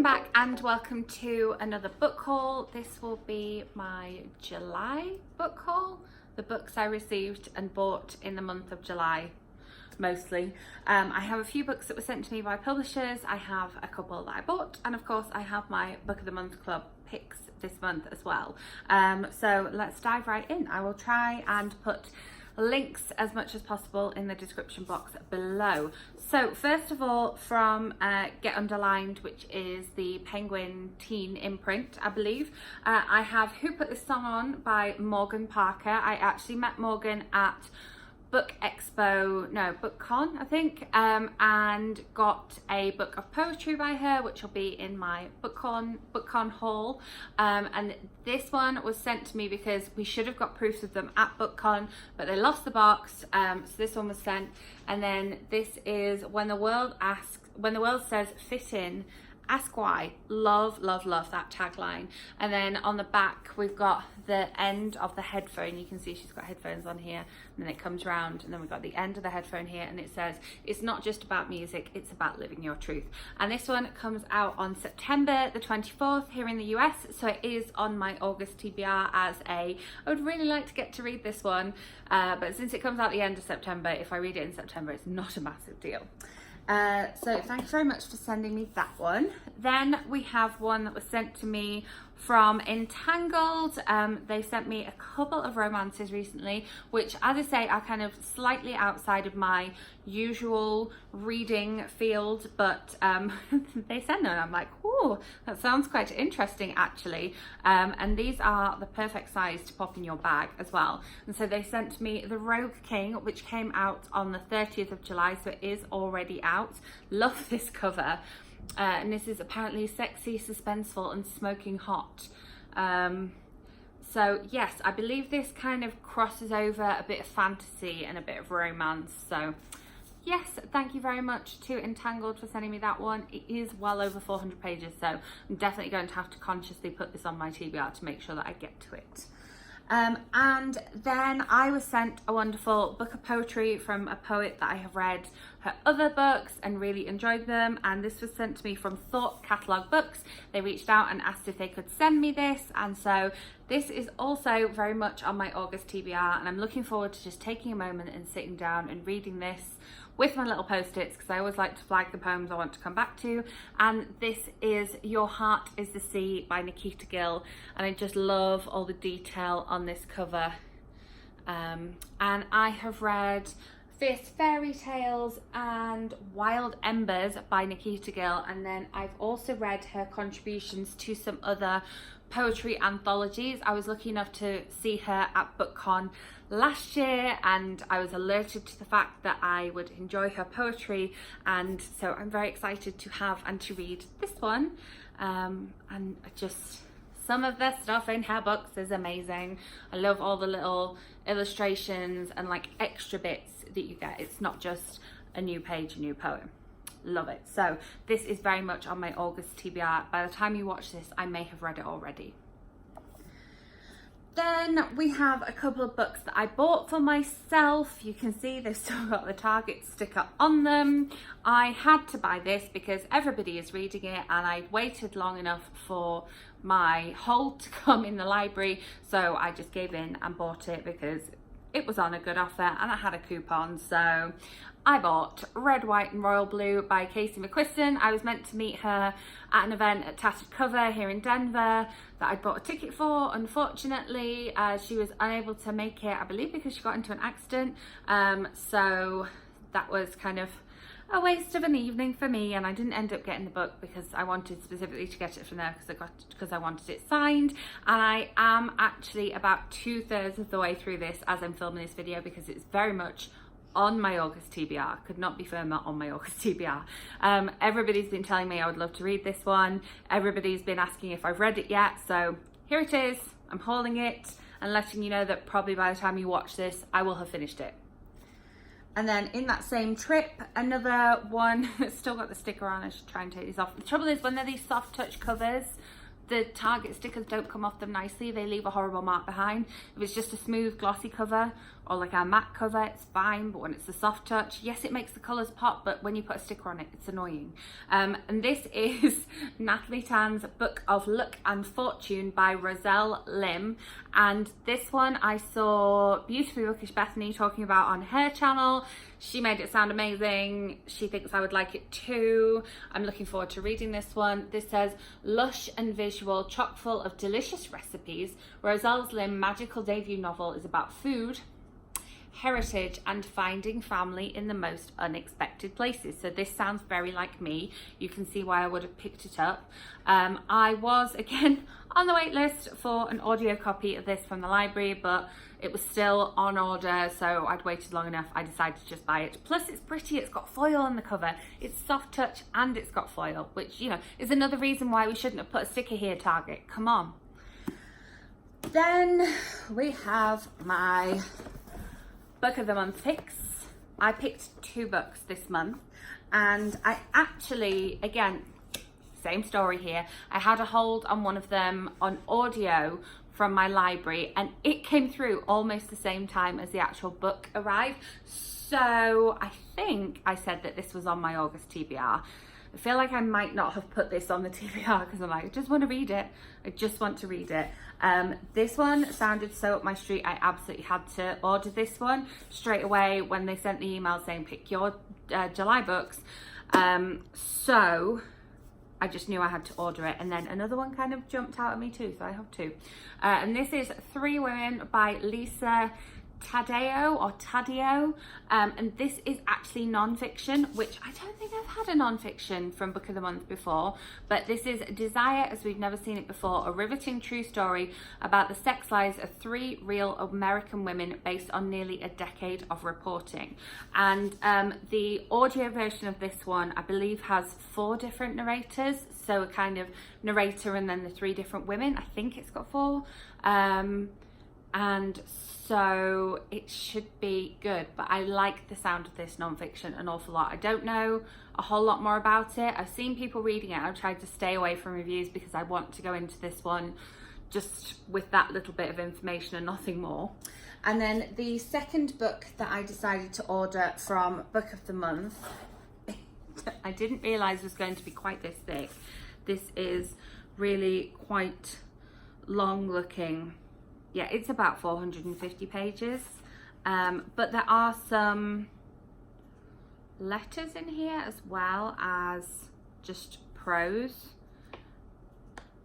back and welcome to another book haul. This will be my July book haul. The books I received and bought in the month of July, mostly. I have a few books that were sent to me by publishers. I have a couple that I bought, and of course I have my Book of the Month Club picks this month as well. So let's dive right in. I will try and put links as much as possible in the description box below. So first of all, from Get Underlined, which is the Penguin teen imprint, I believe, I have Who Put This Song On by Morgan Parker. I actually met Morgan at BookCon, I think, and got a book of poetry by her, which will be in my BookCon haul. And this one was sent to me because we should have got proofs of them at BookCon, but they lost the box. So this one was sent, and then this is When the World Says Fit In, Ask Why. Love that tagline. And then on the back we've got the end of the headphone. You can see she's got headphones on here, and then it comes round, and then we've got the end of the headphone here, and it says, it's not just about music, it's about living your truth. And this one comes out on September the 24th here in the US, so it is on my August TBR as I would really like to get to read this one, but since it comes out the end of September, if I read it in September, it's not a massive deal. So thank you very much for sending me that one. Then we have one that was sent to me from Entangled. They sent me a couple of romances recently, which, as I say, are kind of slightly outside of my usual reading field, but they send them and I'm like, oh, that sounds quite interesting actually. And these are the perfect size to pop in your bag as well. And so they sent me The Rogue King, which came out on the 30th of July, so it is already out. Love this cover. And this is apparently sexy, suspenseful and smoking hot. So yes, I believe this kind of crosses over a bit of fantasy and a bit of romance. So yes, thank you very much to Entangled for sending me that one. It is well over 400 pages, so I'm definitely going to have to consciously put this on my TBR to make sure that I get to it. And then I was sent a wonderful book of poetry from a poet that I have read her other books and really enjoyed them, and this was sent to me from Thought Catalogue Books. They reached out and asked if they could send me this, and so this is also very much on my August TBR, and I'm looking forward to just taking a moment and sitting down and reading this with my little post-its, because I always like to flag the poems I want to come back to. And this is Your Heart is the Sea by Nikita Gill, and I just love all the detail on this cover. And I have read Fierce Fairy Tales and Wild Embers by Nikita Gill, and then I've also read her contributions to some other poetry anthologies. I was lucky enough to see her at BookCon last year, and I was alerted to the fact that I would enjoy her poetry, and so I'm very excited to have and to read this one. And just some of the stuff in her books is amazing. I love all the little illustrations and like extra bits that you get. It's not just a new page, a new poem. Love it. So this is very much on my August TBR. By the time you watch this, I may have read it already. Then we have a couple of books that I bought for myself. You can see they've still got the Target sticker on them. I had to buy this because everybody is reading it, and I waited long enough for my haul to come in the library, so I just gave in and bought it because it was on a good offer and I had a coupon. So I bought Red, White and Royal Blue by Casey McQuiston. I was meant to meet her at an event at Tattered Cover here in Denver that I'd bought a ticket for. Unfortunately, she was unable to make it, I believe because she got into an accident. So that was kind of a waste of an evening for me, and I didn't end up getting the book because I wanted specifically to get it from there because I wanted it signed. And I am actually about 2/3 of the way through this as I'm filming this video, because it's very much on my August TBR. Could not be firmer on my August TBR. Everybody's been telling me I would love to read this one. Everybody's been asking if I've read it yet, so here it is. I'm hauling it and letting you know that probably by the time you watch this, I will have finished it. And then in that same trip, another one that's still got the sticker on. I should try and take these off. The trouble is, when they're these soft touch covers, the Target stickers don't come off them nicely. They leave a horrible mark behind. If it's just a smooth glossy cover or like our matte cover, it's fine, but when it's the soft touch, yes, it makes the colours pop, but when you put a sticker on it, it's annoying. And this is Natalie Tan's Book of Luck and Fortune by Roselle Lim. And this one I saw Beautifully Bookish Bethany talking about on her channel. She made it sound amazing. She thinks I would like it too. I'm looking forward to reading this one. This says, lush and visual, chock full of delicious recipes, Roselle Lim's magical debut novel is about food, heritage, and finding family in the most unexpected places. So this sounds very like me. You can see why I would have picked it up. I was, again, on the wait list for an audio copy of this from the library, but it was still on order, so I'd waited long enough. I decided to just buy it. Plus, it's pretty. It's got foil on the cover. It's soft touch and it's got foil, which, you know, is another reason why we shouldn't have put a sticker here, Target. Come on. Then we have my Book of the Month picks. I picked 2 books this month, and I actually, again, same story here. I had a hold on one of them on audio from my library, and it came through almost the same time as the actual book arrived. So I think I said that this was on my August TBR. I feel like I might not have put this on the TBR because I'm like, I just want to read it. I just want to read it. This one sounded so up my street, I absolutely had to order this one straight away when they sent the email saying pick your July books. So I just knew I had to order it. And then another one kind of jumped out at me too, so I have 2. And this is 3 Women by Lisa Taddeo, and this is actually non-fiction, which I don't think I've had a non-fiction from Book of the Month before, but this is Desire as We've Never Seen It Before, a riveting true story about the sex lives of 3 real American women based on nearly a decade of reporting. And the audio version of this one, I believe, has 4 different narrators, so a kind of narrator and then the 3 different women. I think it's got 4. And so it should be good, but I like the sound of this non-fiction an awful lot. I don't know a whole lot more about it. I've seen people reading it. I've tried to stay away from reviews because I want to go into this one just with that little bit of information and nothing more. And then the second book that I decided to order from Book of the Month, I didn't realise was going to be quite this thick. This is really quite long looking. Yeah, it's about 450 pages, but there are some letters in here as well as just prose,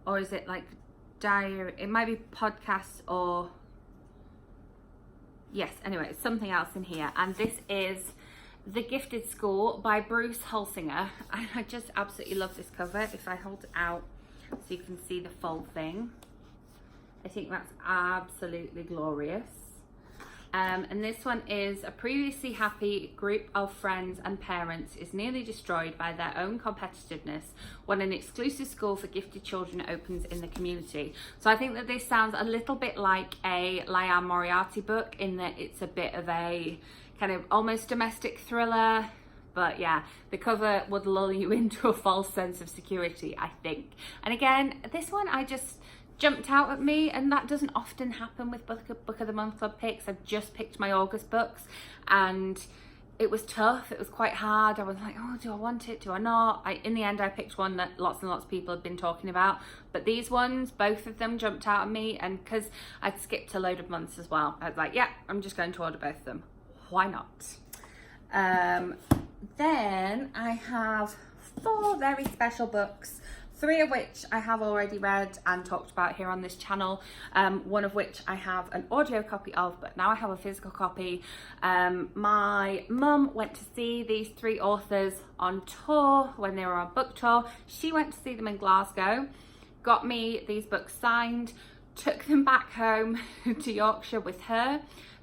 or is it like diary? It might be podcasts or, yes, anyway, it's something else in here. And this is The Gifted School by Bruce Holsinger. I just absolutely love this cover. If I hold it out so you can see the full thing, I think that's absolutely glorious. And this one is a previously happy group of friends and parents is nearly destroyed by their own competitiveness when an exclusive school for gifted children opens in the community. So I think that this sounds a little bit like a Liane Moriarty book in that it's a bit of a kind of almost domestic thriller. But yeah, the cover would lull you into a false sense of security, I think. And again, this one I just jumped out at me, and that doesn't often happen with Book of the Month Club picks. I've just picked my August books and it was tough. It was quite hard. I was like, oh, do I want it? Do I not? In the end, I picked one that lots and lots of people had been talking about. But these ones, both of them jumped out at me, and because I'd skipped a load of months as well, I was like, yeah, I'm just going to order both of them. Why not? Then I have 4 very special books, 3 of which I have already read and talked about here on this channel, one of which I have an audio copy of, but now I have a physical copy. My mum went to see these 3 authors on tour when they were on book tour. She went to see them in Glasgow, got me these books signed, took them back home to Yorkshire with her,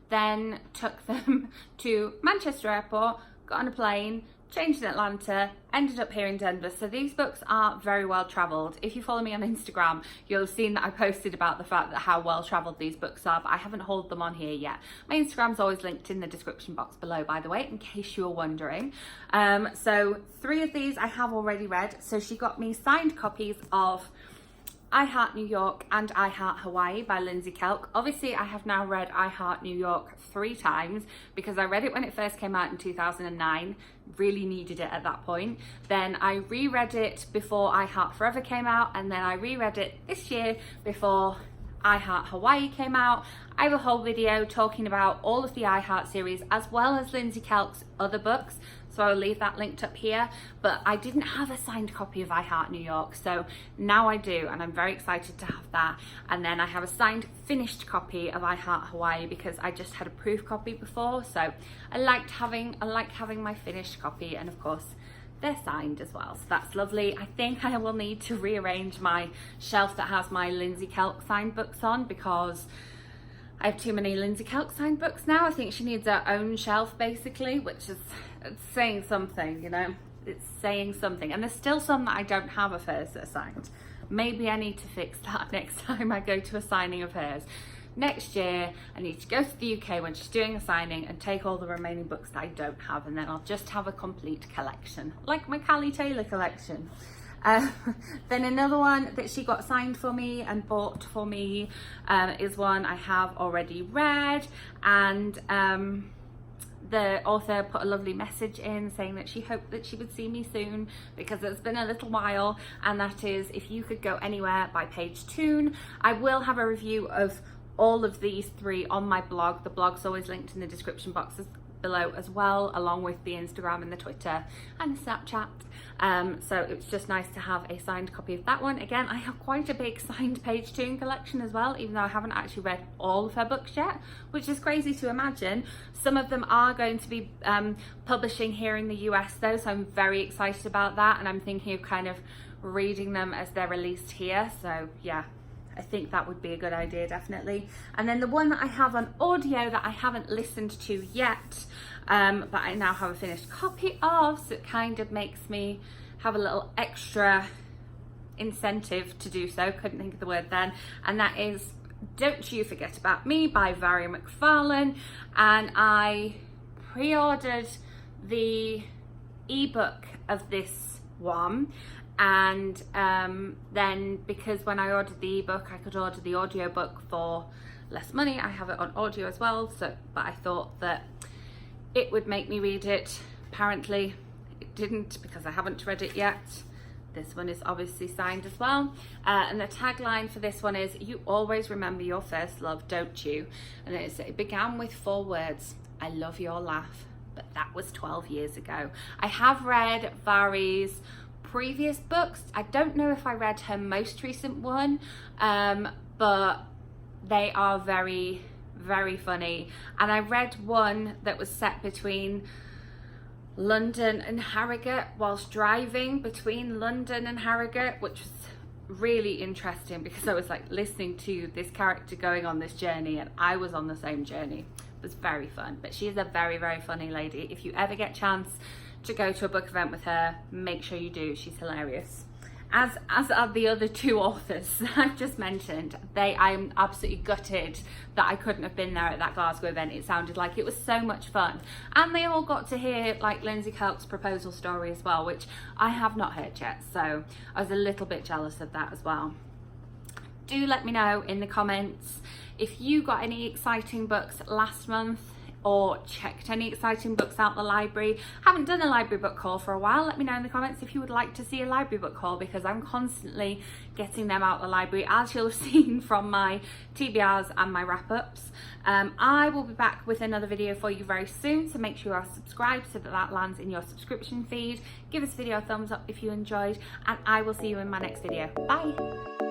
then took them to Manchester Airport, got on a plane, changed in Atlanta, ended up here in Denver. So these books are very well travelled. If you follow me on Instagram, you'll have seen that I posted about the fact that how well travelled these books are, but I haven't hauled them on here yet. My Instagram's always linked in the description box below, by the way, in case you were wondering. So 3 of these I have already read. So she got me signed copies of I Heart New York and I Heart Hawaii by Lindsay Kelk. Obviously, I have now read I Heart New York 3 times because I read it when it first came out in 2009, really needed it at that point. Then I reread it before I Heart Forever came out, and then I reread it this year before I Heart Hawaii came out. I have a whole video talking about all of the I Heart series as well as Lindsay Kelk's other books, so I'll leave that linked up here. But I didn't have a signed copy of I Heart New York, so now I do, and I'm very excited to have that. And then I have a signed finished copy of I Heart Hawaii because I just had a proof copy before, so I like having my finished copy, and of course they're signed as well, so that's lovely. I think I will need to rearrange my shelf that has my Lindsay Kelk signed books on because I have too many Lindsay Kelk signed books now. I think she needs her own shelf basically, which is saying something, you know, it's saying something. And there's still some that I don't have of hers that are signed. Maybe I need to fix that next time I go to a signing of hers. Next year I need to go to the UK when she's doing a signing and take all the remaining books that I don't have, and then I'll just have a complete collection, like my Callie Taylor collection. Then another one that she got signed for me and bought for me is one I have already read, and the author put a lovely message in saying that she hoped that she would see me soon because it's been a little while, and that is If You Could Go Anywhere by Paige Toon. I will have a review of all of these 3 on my blog. The blog's always linked in the description boxes below as well, along with the Instagram and the Twitter and the Snapchat. So it's just nice to have a signed copy of that one. Again, I have quite a big signed Paige Toon collection as well, even though I haven't actually read all of her books yet, which is crazy to imagine. Some of them are going to be publishing here in the US though, so I'm very excited about that, and I'm thinking of kind of reading them as they're released here. So yeah, I think that would be a good idea, definitely. And then the one that I have on audio that I haven't listened to yet, but I now have a finished copy of, so it kind of makes me have a little extra incentive to do so. Couldn't think of the word then. And that is Don't You Forget About Me by Valerie McFarlane. And I pre-ordered the ebook of this one, and then because when I ordered the ebook I could order the audiobook for less money, I have it on audio as well, so but I thought that it would make me read it. Apparently it didn't, because I haven't read it yet. This one is obviously signed as well, and the tagline for this one is "You always remember your first love, don't you?" And it began with 4 words: "I love your laugh," but that was 12 years ago. I have read Varie's previous books. I don't know if I read her most recent one, but they are very, very funny. And I read one that was set between London and Harrogate, whilst driving between London and Harrogate, which was really interesting because I was like listening to this character going on this journey and I was on the same journey. It was very fun. But she's a very, very funny lady. If you ever get a chance to go to a book event with her, make sure you do. She's hilarious, as are the other 2 authors that I've just mentioned. I'm absolutely gutted that I couldn't have been there at that Glasgow event. It sounded like it was so much fun, and they all got to hear like Lindsay Kelk's proposal story as well, which I have not heard yet, so I was a little bit jealous of that as well. Do let me know in the comments if you got any exciting books last month or checked any exciting books out the library. Haven't done a library book haul for a while. Let me know in the comments if you would like to see a library book haul, because I'm constantly getting them out the library, as you'll have seen from my TBRs and my wrap-ups. I will be back with another video for you very soon, so make sure you are subscribed so that that lands in your subscription feed. Give this video a thumbs up if you enjoyed, and I will see you in my next video. Bye.